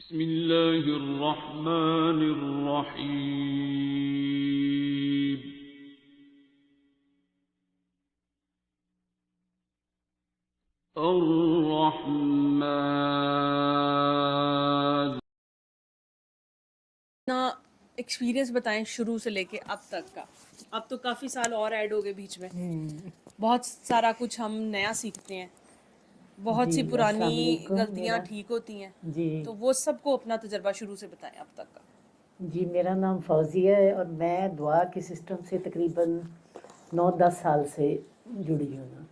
بسم اللہ الرحمن الرحیم الرحمن. اپنا ایکسپیرینس بتائیں شروع سے لے کے اب تک کا. اب تو کافی سال اور ایڈ ہو گئے بیچ میں, بہت سارا کچھ ہم نیا سیکھتے ہیں, بہت سی پرانی غلطیاں ٹھیک ہوتی ہیں, تو وہ سب کو اپنا تجربہ شروع سے بتائیں اب تک کا. جی میرا نام فوزیہ ہے اور میں دعا کے سسٹم سے تقریباً 9-10 سال سے جڑی ہوں.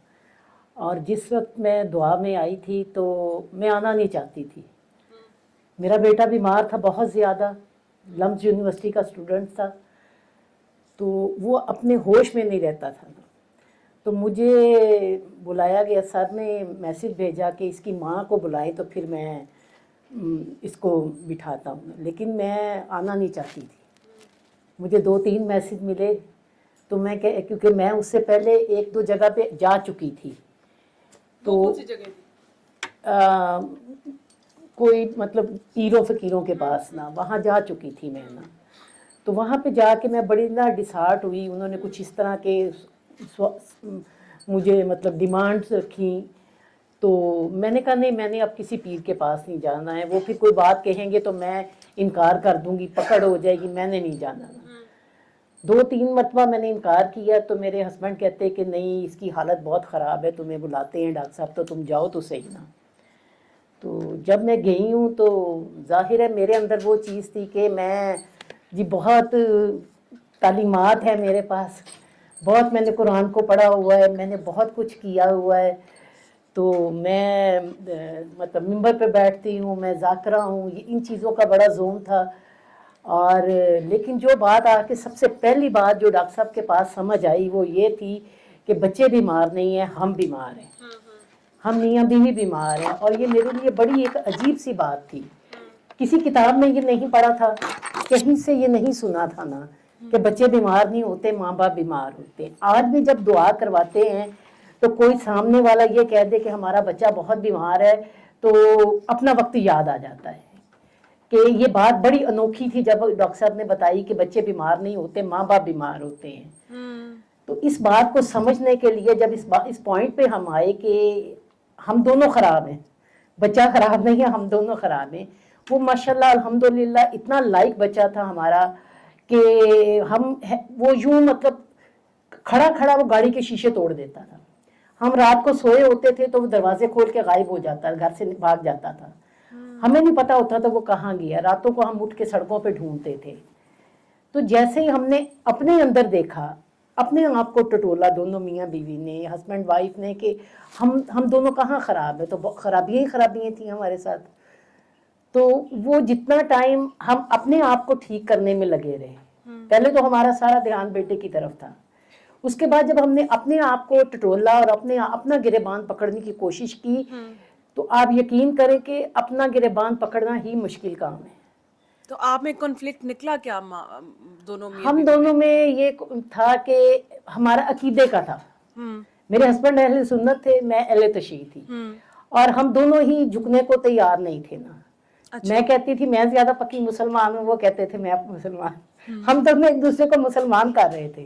اور جس وقت میں دعا میں آئی تھی تو میں آنا نہیں چاہتی تھی. میرا بیٹا بیمار تھا بہت زیادہ, لمز یونیورسٹی کا اسٹوڈنٹ تھا, تو وہ اپنے ہوش میں نہیں رہتا تھا. تو مجھے بلایا گیا, سر نے میسج بھیجا کہ اس کی ماں کو بلائیں تو پھر میں اس کو بٹھاتا ہوں, لیکن میں آنا نہیں چاہتی تھی. مجھے 2-3 میسج ملے تو میں کیونکہ میں اس سے پہلے 1-2 جگہ پہ جا چکی تھی. تو کون سی جگہ تھی؟ کوئی مطلب پیروں فقیروں کے پاس نا, وہاں جا چکی تھی میں نا. تو وہاں پہ جا کے میں بڑی نا ڈسہارٹ ہوئی. انہوں نے کچھ اس طرح کے مجھے مطلب ڈیمانڈس رکھیں. تو میں نے کہا نہیں, میں نے اب کسی پیر کے پاس نہیں جانا ہے. وہ پھر کوئی بات کہیں گے تو میں انکار کر دوں گی, پکڑ ہو جائے گی, میں نے نہیں جانا. 2-3 مرتبہ میں نے انکار کیا تو میرے ہسبینڈ کہتے کہ نہیں اس کی حالت بہت خراب ہے, تمہیں بلاتے ہیں ڈاکٹر صاحب تو تم جاؤ تو صحیح نا. تو جب میں گئی ہوں تو ظاہر ہے میرے اندر وہ چیز تھی کہ میں جی بہت تعلیمات ہے میرے پاس, بہت میں نے قرآن کو پڑھا ہوا ہے, میں نے بہت کچھ کیا ہوا ہے. تو میں مطلب ممبر پہ بیٹھتی ہوں, میں ذاکرہ ہوں, ان چیزوں کا بڑا زوم تھا. اور لیکن جو بات آ کے سب سے پہلی بات جو ڈاکٹر صاحب کے پاس سمجھ آئی وہ یہ تھی کہ بچے بیمار نہیں ہیں, ہم بیمار ہیں, ہم میاں بیوی بیمار ہیں. اور یہ میرے لیے بڑی ایک عجیب سی بات تھی. کسی کتاب میں یہ نہیں پڑھا تھا, کہیں سے یہ نہیں سنا تھا نا کہ بچے بیمار نہیں ہوتے, ماں باپ بیمار ہوتے. آج بھی جب دعا کرواتے ہیں تو کوئی سامنے والا یہ کہہ دے کہ ہمارا بچہ بہت بیمار ہے تو اپنا وقت یاد آ جاتا ہے کہ یہ بات بڑی انوکھی تھی جب ڈاکٹر صاحب نے بتائی کہ بچے بیمار نہیں ہوتے, ماں باپ بیمار ہوتے ہیں. تو اس بات کو سمجھنے کے لیے جب اس پوائنٹ پہ ہم آئے کہ ہم دونوں خراب ہیں, بچہ خراب نہیں ہے, ہم دونوں خراب ہیں. وہ ماشاءاللہ الحمدللہ اتنا لائق بچہ تھا ہمارا کہ وہ یوں مطلب کھڑا کھڑا وہ گاڑی کے شیشے توڑ دیتا تھا. ہم رات کو سوئے ہوتے تھے تو وہ دروازے کھول کے غائب ہو جاتا, گھر سے بھاگ جاتا تھا. ہمیں نہیں پتا ہوتا تھا وہ کہاں گیا. راتوں کو ہم اٹھ کے سڑکوں پہ ڈھونڈتے تھے. تو جیسے ہی ہم نے اپنے اندر دیکھا, اپنے آپ کو ٹٹولا دونوں میاں بیوی نے, ہسبینڈ وائف نے, کہ ہم دونوں کہاں خراب ہیں. تو خرابیاں ہی خرابیاں تھیں ہمارے ساتھ. تو وہ جتنا ٹائم ہم اپنے آپ کو ٹھیک کرنے میں لگے رہے, پہلے تو ہمارا سارا دھیان بیٹے کی طرف تھا. اس کے بعد جب ہم نے اپنے آپ کو ٹٹولا اور اپنا گریبان پکڑنے کی کوشش کی تو آپ یقین کریں کہ اپنا گریبان پکڑنا ہی مشکل کام ہے. تو آپ میں کنفلکٹ نکلا کیا دونوں میں؟ ہم دونوں میں یہ تھا کہ ہمارا عقیدے کا تھا. میرے ہسبینڈ اہل سنت تھے, میں اہل تشیع تھی, اور ہم دونوں ہی جھکنے کو تیار نہیں تھے نا. میں کہتی تھی میں زیادہ پکی مسلمان ہوں, وہ کہتے تھے میں مسلمان. ہم دونوں ایک دوسرے کو مسلمان کر رہے تھے,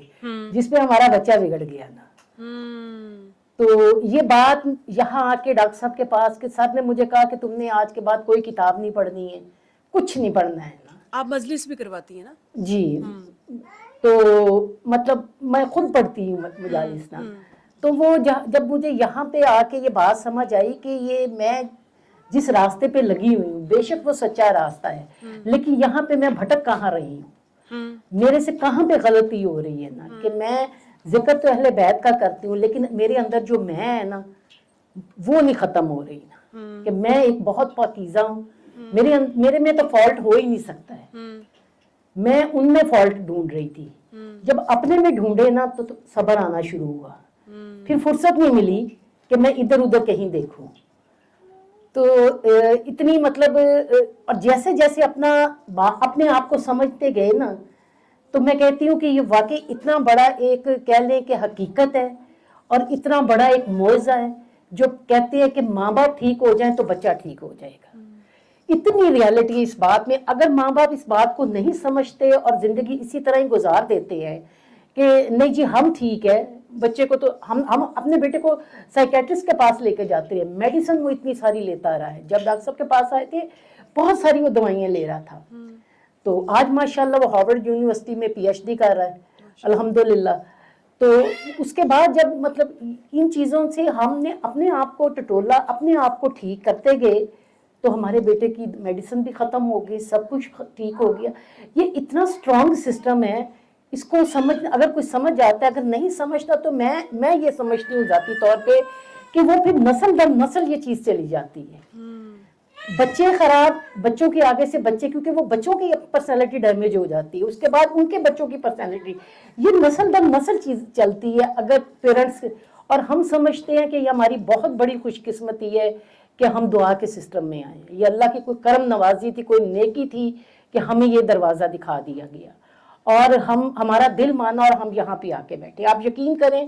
جس پہ ہمارا بچہ بگڑ گیا نا. تو یہ بات یہاں آ کے ڈاکٹر صاحب کے پاس کہ سر نے مجھے کہا کہ تم نے آج کے بعد کوئی کتاب نہیں پڑھنی ہے, کچھ نہیں پڑھنا ہے نا. آپ مجلس بھی کرواتی ہیں نا؟ جی, تو مطلب میں خود پڑھتی ہوں مجالس نا. تو وہ جب مجھے یہاں پہ آ کے یہ بات سمجھ آئی کہ یہ میں جس راستے پہ لگی ہوئی ہوں, بے شک وہ سچا راستہ ہے, لیکن یہاں پہ میں بھٹک کہاں رہی ہوں, میرے سے کہاں پہ غلطی ہو رہی ہے نا. کہ میں ذکر تو اہل بیت کا کرتی ہوں, لیکن میرے اندر جو میں ہے نا وہ نہیں ختم ہو رہی نا. کہ میں ایک بہت پاکیزہ ہوں, میرے میں تو فالٹ ہو ہی نہیں سکتا ہے. میں ان میں فالٹ ڈھونڈ رہی تھی. جب اپنے میں ڈھونڈے نا تو صبر آنا شروع ہوا. پھر فرصت نہیں ملی کہ میں ادھر ادھر کہیں دیکھوں. تو اتنی مطلب اور جیسے جیسے اپنے آپ کو سمجھتے گئے نا, تو میں کہتی ہوں کہ یہ واقعی اتنا بڑا ایک کہہ لیں کہ حقیقت ہے, اور اتنا بڑا ایک معجزہ ہے جو کہتے ہیں کہ ماں باپ ٹھیک ہو جائیں تو بچہ ٹھیک ہو جائے گا. اتنی ریالٹی اس بات میں. اگر ماں باپ اس بات کو نہیں سمجھتے اور زندگی اسی طرح ہی گزار دیتے ہیں کہ نہیں جی ہم ٹھیک ہے, بچے کو تو ہم اپنے بیٹے کو سائیکیٹرسٹ کے پاس لے کے جاتے ہیں, میڈیسن وہ اتنی ساری لیتا رہا ہے. جب ڈاکٹر صاحب کے پاس آئے تھے بہت ساری وہ دوائیاں لے رہا تھا, تو آج ماشاءاللہ وہ ہارورڈ یونیورسٹی میں پی ایچ ڈی کر رہا ہے الحمدللہ. تو اس کے بعد جب مطلب ان چیزوں سے ہم نے اپنے آپ کو ٹٹولا, اپنے آپ کو ٹھیک کرتے گئے, تو ہمارے بیٹے کی میڈیسن بھی ختم ہو گئی, سب کچھ ٹھیک ہو گیا. یہ اتنا اسٹرانگ سسٹم ہے, اس کو سمجھ اگر کوئی سمجھ جاتا ہے, اگر نہیں سمجھتا تو میں یہ سمجھتی ہوں ذاتی طور پہ کہ وہ پھر نسل در نسل یہ چیز چلی جاتی ہے. بچے خراب, بچوں کے آگے سے بچے, کیونکہ وہ بچوں کی پرسنالٹی ڈیمیج ہو جاتی ہے, اس کے بعد ان کے بچوں کی پرسنالٹی, یہ نسل در نسل چیز چلتی ہے. اگر پیرنٹس, اور ہم سمجھتے ہیں کہ یہ ہماری بہت بڑی خوش قسمتی ہے کہ ہم دعا کے سسٹم میں آئے, یہ اللہ کی کوئی کرم نوازی تھی, کوئی نیکی تھی کہ ہمیں یہ دروازہ دکھا دیا گیا اور ہمارا دل مانا اور ہم یہاں پہ آ کے بیٹھے. آپ یقین کریں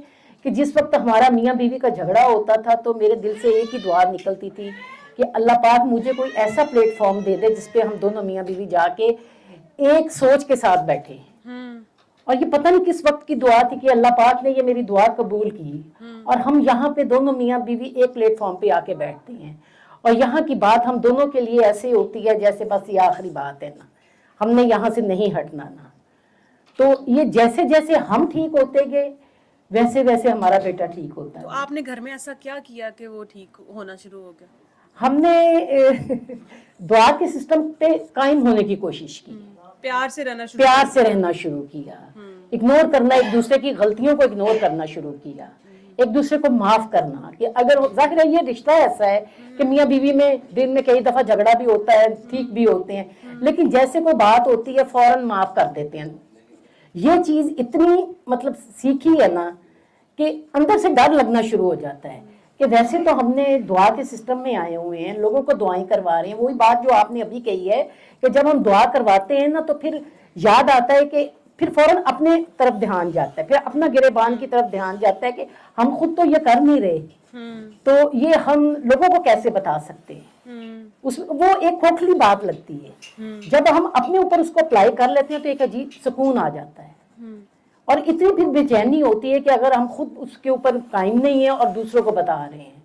کہ جس وقت ہمارا میاں بیوی کا جھگڑا ہوتا تھا تو میرے دل سے ایک ہی دعا نکلتی تھی کہ اللہ پاک مجھے کوئی ایسا پلیٹ فارم دے دے جس پہ ہم دونوں میاں بیوی جا کے ایک سوچ کے ساتھ بیٹھے. اور یہ پتہ نہیں کس وقت کی دعا تھی کہ اللہ پاک نے یہ میری دعا قبول کی, اور ہم یہاں پہ دونوں میاں بیوی ایک پلیٹ فارم پہ آ کے بیٹھتے ہیں, اور یہاں کی بات ہم دونوں کے لیے ایسے ہوتی ہے جیسے بس یہ آخری بات ہے نا, ہم نے یہاں سے نہیں ہٹنا نا. تو یہ جیسے جیسے ہم ٹھیک ہوتے گئے ویسے ویسے ہمارا بیٹا ٹھیک ہوتا ہے. تو آپ نے گھر میں ایسا کیا کیا کہ وہ ٹھیک ہونا شروع ہو گیا؟ ہم نے دعا کے سسٹم پہ قائم ہونے کی کوشش کی, پیار سے رہنا شروع کیا, اگنور کرنا, ایک دوسرے کی غلطیوں کو اگنور کرنا شروع کیا, ایک دوسرے کو معاف کرنا. کہ اگر ظاہر ہے یہ رشتہ ایسا ہے کہ میاں بیوی میں دن میں کئی دفعہ جھگڑا بھی ہوتا ہے, ٹھیک بھی ہوتے ہیں, لیکن جیسے کوئی بات ہوتی ہے فوراً معاف کر دیتے ہیں. یہ چیز اتنی مطلب سیکھی ہے نا کہ اندر سے ڈر لگنا شروع ہو جاتا ہے کہ ویسے تو ہم نے دعا کے سسٹم میں آئے ہوئے ہیں, لوگوں کو دعائیں کروا رہے ہیں. وہی بات جو آپ نے ابھی کہی ہے کہ جب ہم دعا کرواتے ہیں نا تو پھر یاد آتا ہے کہ پھر فوراً اپنے طرف دھیان جاتا ہے, پھر اپنا گریبان کی طرف دھیان جاتا ہے کہ ہم خود تو یہ کر نہیں رہے, تو یہ ہم لوگوں کو کیسے بتا سکتے ہیں. وہ ایک کھوکھلی بات لگتی ہے. جب ہم اپنے اوپر اس کو اپلائی کر لیتے ہیں تو ایک عجیب سکون آ جاتا ہے, اور اتنی پھر بے چینی ہوتی ہے کہ اگر ہم خود اس کے اوپر قائم نہیں ہیں اور دوسروں کو بتا رہے ہیں.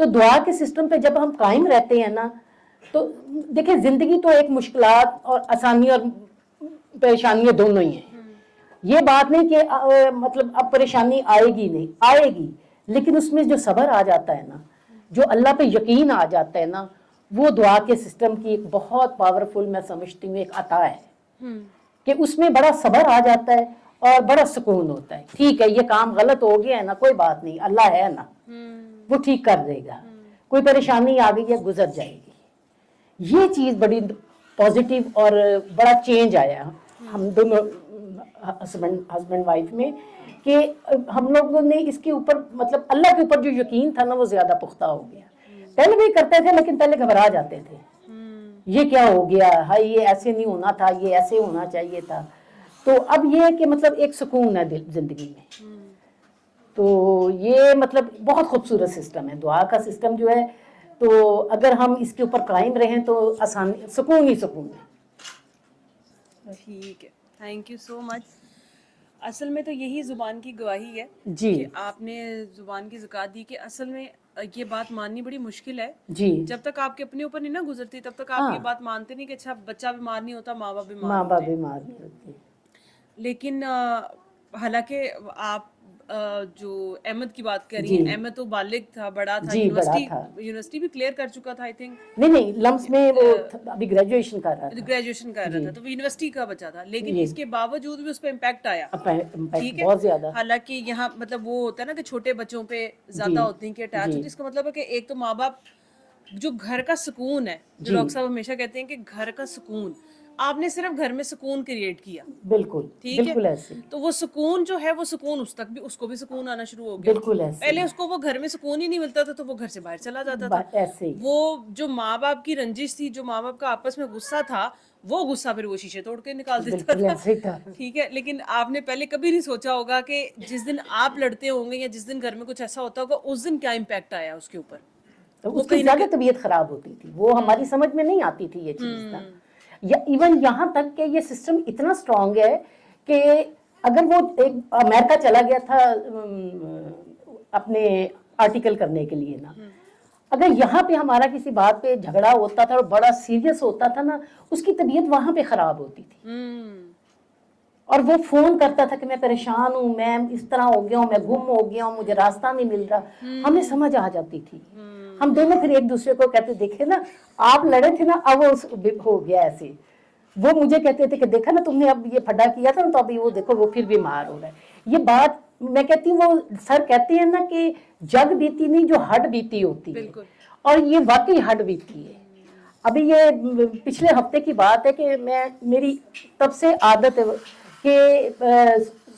تو دعا کے سسٹم پہ جب ہم قائم رہتے ہیں نا تو دیکھیں زندگی تو ایک مشکلات اور آسانی اور پریشانیاں دونوں ہی ہیں. یہ بات نہیں کہ مطلب اب پریشانی آئے گی, نہیں آئے گی, لیکن اس میں جو صبر آ جاتا ہے نا, جو اللہ پہ یقین آ جاتا ہے نا, وہ دعا کے سسٹم کی ایک بہت پاورفل میں سمجھتی ہوں ایک عطا ہے کہ اس میں بڑا صبر آ جاتا ہے اور بڑا سکون ہوتا ہے. ٹھیک ہے یہ کام غلط ہو گیا ہے نا, کوئی بات نہیں, اللہ ہے نا, وہ ٹھیک کر دے گا. کوئی پریشانی آ گئی ہے, گزر جائے گی. یہ چیز بڑی پازیٹیو اور بڑا چینج آیا ہم دونوں ہسبینڈ وائف میں کہ ہم لوگوں نے اس کے اوپر مطلب اللہ کے اوپر جو یقین تھا نا وہ زیادہ پختہ ہو گیا. پہلے بھی کرتے تھے لیکن پہلے گھبرا جاتے تھے, یہ کیا ہو گیا, ہائی یہ ایسے نہیں ہونا تھا, یہ ایسے ہونا چاہیے تھا. تو اب یہ کہ مطلب ایک سکون ہے زندگی میں. تو یہ مطلب بہت خوبصورت سسٹم ہے دعا کا سسٹم جو ہے. تو اگر ہم اس کے اوپر قائم رہیں تو آسان سکون ہی سکون ہے. ٹھیک ہے, تھینک یو سو مچ. اصل میں تو یہی زبان کی گواہی ہے جی کہ آپ نے زبان کی زکات دی کہ اصل میں یہ بات ماننی بڑی مشکل ہے. جی جب تک آپ کے اپنے اوپر نہیں نا گزرتی تب تک آپ یہ بات مانتے نہیں کہ اچھا بچہ بیمار نہیں ہوتا, ماں باپ ماں باپ بیمار نہیں ہوتے. لیکن حالانکہ آپ جو احمد کی بات کر رہی ہیں, احمد تو بالغ تھا, بڑا تھا, یونیورسٹی بھی کلیئر کر چکا تھا آئی تھنک. نہیں لمس میں وہ ابھی گریجویشن کر رہا تھا, تو وہ یونیورسٹی کا بچہ تھا, لیکن اس کے باوجود بھی اس پہ امپیکٹ آیا. ٹھیک ہے, بہت زیادہ. حالانکہ یہاں مطلب وہ ہوتا ہے نا کہ چھوٹے بچوں پہ زیادہ ہوتی ہیں کہ اٹیچ ہوتی ہے. اس کا مطلب ہے کہ ایک تو ماں باپ جو گھر کا سکون ہے, جو ڈاکٹر صاحب ہمیشہ کہتے ہیں کہ گھر کا سکون, آپ نے صرف گھر میں سکون کریٹ کیا. بالکل ٹھیک بالکل ہے, ایسے. تو وہ سکون جو ہے وہ سکون اس کو بھی سکون آنا شروع ہو گیا. بالکل ایسے. پہلے اس کو وہ گھر میں سکون ہی نہیں ملتا تھا تو وہ گھر سے باہر چلا جاتا تھا. ایسے وہ جو ماں باپ کی رنجش تھی, جو ماں باپ کا آپس میں غصہ تھا, وہ غصہ پھر وہ شیشے توڑ کے نکال دیتا تھا. ٹھیک ہے, لیکن آپ نے پہلے کبھی نہیں سوچا ہوگا کہ جس دن آپ لڑتے ہوں گے یا جس دن گھر میں کچھ ایسا ہوتا ہوگا اس دن کیا امپیکٹ آیا اس کے اوپر. تو اس کی زیادہ طبیعت خراب ہوتی تھی, وہ ہماری سمجھ میں نہیں آتی تھی یہ چیز نا. یا ایون یہاں تک کہ یہ سسٹم اتنا اسٹرانگ ہے کہ اگر وہ ایک امریکہ چلا گیا تھا اپنے آرٹیکل کرنے کے لیے نا, اگر یہاں پہ ہمارا کسی بات پہ جھگڑا ہوتا تھا اور بڑا سیریس ہوتا تھا نا, اس کی طبیعت وہاں پہ خراب ہوتی تھی. اور وہ فون کرتا تھا کہ میں پریشان ہوں, میں اس طرح ہو گیا ہوں, میں گم ہو گیا ہوں, مجھے راستہ نہیں مل رہا. ہمیں سمجھ آ جاتی تھی. ہم دونوں پھر ایک دوسرے کو کہتے دیکھے نا آپ لڑے تھے نا, اب وہ ہو گیا ایسے. وہ مجھے کہتے تھے کہ دیکھا نا تم نے اب یہ پھڈا کیا تھا نا, تو ابھی وہ دیکھو وہ پھر بیمار ہو رہا ہے. یہ بات میں کہتی ہوں, وہ سر کہتے ہیں نا کہ جگ بیتی نہیں جو ہڈ بیتی ہوتی ہے, اور یہ واقعی ہڈ بیتی ہے. ابھی یہ پچھلے ہفتے کی بات ہے کہ میری تب سے عادت ہے کہ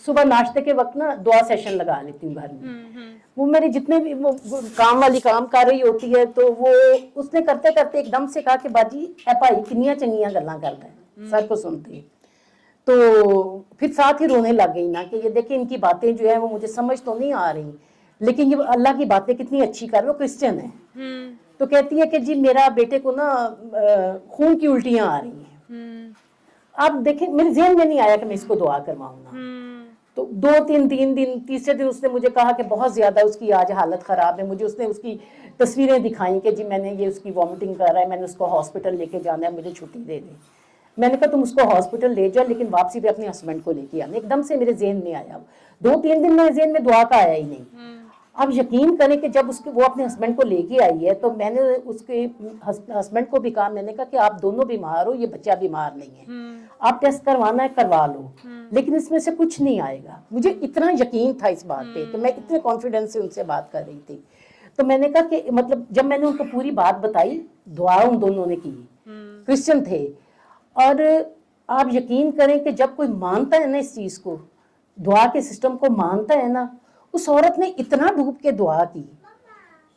صبح ناشتے کے وقت نا دعا سیشن لگا لیتی ہوں گھر میں. وہ میری جتنے بھی وہ کام والی کام کر رہی ہوتی ہے, تو وہ اس نے کرتے کرتے ایک دم سے کہا کہ باجی اے بھائی کنیاں چنگیاں گلاں کردا ہے, سر کو سنتی. تو پھر ساتھ ہی رونے لگ گئی نا کہ یہ دیکھیں ان کی باتیں جو ہیں وہ مجھے سمجھ تو نہیں آ رہی, لیکن یہ اللہ کی باتیں کتنی اچھی کر رہے, وہ کرسچن ہے. تو کہتی ہے کہ جی میرا بیٹے کو نا خون کی الٹیاں آ رہی ہیں. آپ دیکھیں میرے ذہن میں نہیں آیا کہ میں اس کو دعا کرواؤں گا. تو 2-3 دن تیسرے دن اس نے مجھے کہا کہ بہت زیادہ اس کی آج حالت خراب ہے. مجھے اس نے اس کی تصویریں دکھائیں کہ جی میں نے یہ اس کی وامٹنگ کر رہا ہے, میں نے اس کو ہاسپٹل لے کے جانا ہے, مجھے چھٹی دے دیں. میں نے کہا تم اس کو ہاسپٹل لے جاؤ, لیکن واپسی پہ اپنے ہسبینڈ کو لے کے آنا. ایک دم سے میرے ذہن میں آیا, 2-3 دن میرے ذہن میں دعا کا آیا ہی نہیں. اب یقین کریں کہ جب وہ اپنے ہسبینڈ کو لے کے آئی ہے, تو میں نے اس کے ہسبینڈ کو بھی کہا, میں نے کہا کہ آپ دونوں بیمار ہو, یہ بچہ بیمار نہیں ہے, آپ ٹیسٹ کروانا ہے کروا لو, لیکن اس میں سے کچھ نہیں آئے گا. مجھے اتنا یقین تھا اس بات پہ کہ میں اتنے کانفیڈنس سے ان سے بات کر رہی تھی. تو میں نے کہا کہ مطلب جب میں نے ان کو پوری بات بتائی, دعا ان دونوں نے کی, کرسچن تھے, اور آپ یقین کریں کہ جب کوئی مانتا ہے نا اس چیز کو, دعا کے سسٹم کو مانتا ہے نا, اس عورت نے اتنا ڈوب کے دعا کی.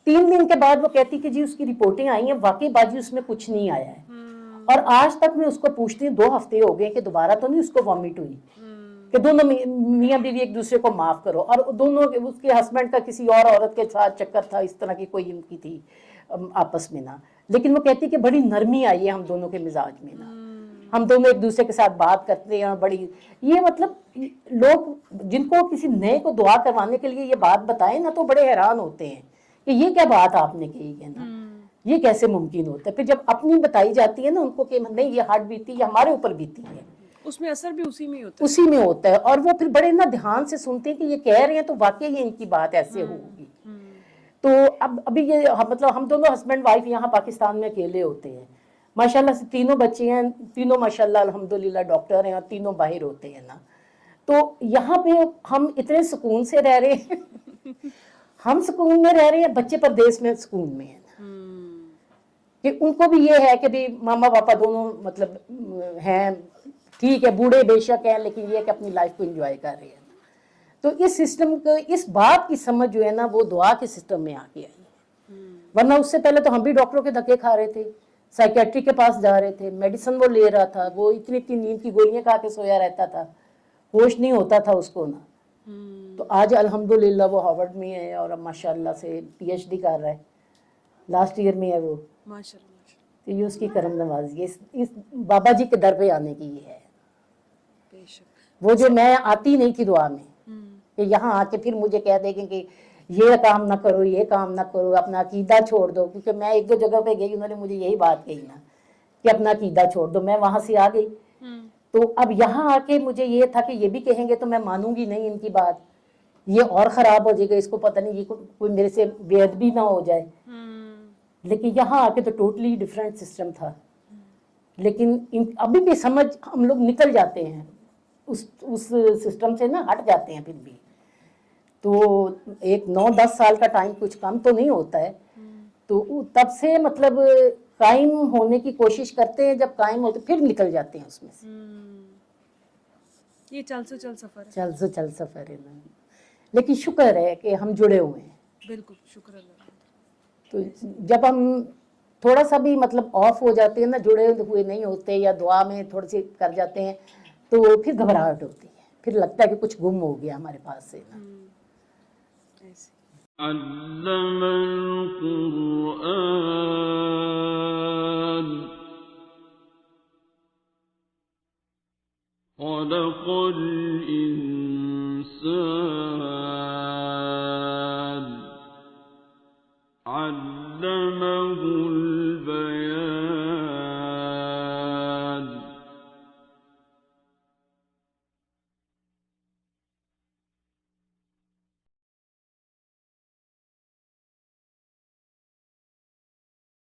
3 دن کے بعد وہ کہتی کہ جی اس کی رپورٹیں آئی ہیں, واقعی باجی اس میں کچھ نہیں آیا ہے. اور آج تک میں اس کو پوچھتی ہوں, 2 ہفتے ہو گئے کہ دوبارہ تو نہیں اس کو وامٹ ہوئی, کہ دونوں میاں بیوی ایک دوسرے کو معاف کرو. اور دونوں اس کے ہسبینڈ کا کسی اور عورت کے ساتھ چکر تھا, اس طرح کی کوئی ان کی تھی آپس میں نا, لیکن وہ کہتی کہ بڑی نرمی آئی ہے ہم دونوں کے مزاج میں نا, ہم دونوں ایک دوسرے کے ساتھ بات کرتے ہیں. بڑی یہ مطلب لوگ جن کو کسی نئے کو دعا کروانے کے لیے یہ بات بتائیں نا, تو بڑے حیران ہوتے ہیں کہ یہ کیا بات آپ نے کہی ہے نا, یہ کیسے ممکن ہوتا ہے. پھر جب اپنی بتائی جاتی ہے نا ان کو کہ نہیں یہ ہارٹ بیتی, یہ ہمارے اوپر بیتی ہے, اس میں اثر بھی اسی میں ہوتا ہے. اسی میں ہوتا ہے. اور وہ پھر بڑے نا دھیان سے سنتے ہیں کہ یہ کہہ رہے ہیں تو واقعی ان کی بات ایسے ہوگی. تو ابھی یہ مطلب ہم دونوں ہسبینڈ وائف یہاں پاکستان میں اکیلے ہوتے ہیں. ماشاءاللہ سے 3 بچے ہیں, 3 ماشاءاللہ الحمدللہ ڈاکٹر ہیں, اور 3 باہر ہوتے ہیں نا. تو یہاں پہ ہم اتنے سکون سے رہ رہے ہیں, ہم سکون میں رہ رہے ہیں, بچے پردیس میں سکون میں ہیں نا. کہ ان کو بھی یہ ہے کہ بھی ماما پاپا دونوں مطلب ہیں, ٹھیک ہے بوڑھے بے شک ہیں, لیکن یہ کہ اپنی لائف کو انجوائے کر رہے ہیں. تو اس سسٹم کو, اس بات کی سمجھ جو ہے نا وہ دعا کے سسٹم میں آ کے آئی. ورنہ اس سے پہلے تو ہم بھی ڈاکٹروں کے دھکے کھا رہے تھے, سائیکیٹری کے پاس جا رہے تھے, میڈیسن وہ لے رہا تھا, وہ اتنی نیند کی گولیاں کھا کے سویا رہتا تھا, ہوش نہیں ہوتا تھا اس کو نا. تو آج الحمدللہ وہ ہارورڈ میں ہے, اور اب ماشاءاللہ سے PhD کر رہا ہے, لاسٹ ایئر میں ہے وہ. ماشاءاللہ. تو یہ اس کی کرم نوازی ہے, اس بابا جی کے در پہ آنے کی یہ ہے. وہ جو میں آتی نہیں تھی دعا میں, کہ یہاں آ کے پھر مجھے کہہ دے گے کہ یہ کام نہ کرو, یہ کام نہ کرو, اپنا عقیدہ چھوڑ دو. کیونکہ میں 1-2 جگہ پہ گئی, انہوں نے مجھے یہی بات کہی نا کہ اپنا عقیدہ چھوڑ دو. میں وہاں سے آ گئی, تو اب یہاں آ کے مجھے یہ تھا کہ یہ بھی کہیں گے تو میں مانوں گی نہیں ان کی بات, یہ اور خراب ہو جائے گا, اس کو پتہ نہیں یہ کوئی میرے سے بے ادبی نہ ہو جائے. لیکن یہاں آ کے تو ٹوٹلی ڈفرینٹ سسٹم تھا. لیکن ابھی بھی سمجھ ہم لوگ نکل جاتے ہیں اس سسٹم سے نا, ہٹ جاتے ہیں پھر بھی. تو ایک 9-10 سال کا ٹائم کچھ کم تو نہیں ہوتا ہے. تو تب سے مطلب قائم ہونے کی کوشش کرتے ہیں, جب قائم ہوتے پھر نکل جاتے ہیں اس میں سے. یہ چل سفر ہے, چل سفر ہے نا. لیکن شکر ہے کہ ہم جڑے ہوئے ہیں. بالکل شکر اللہ. تو جب ہم تھوڑا سا بھی مطلب آف ہو جاتے ہیں نا, جڑے ہوئے نہیں ہوتے, یا دعا میں تھوڑی سی کر جاتے ہیں, تو پھر گھبراہٹ ہوتی ہے, پھر لگتا ہے کہ کچھ گم ہو گیا ہمارے پاس سے نا. علم القرآن خلق الإنسان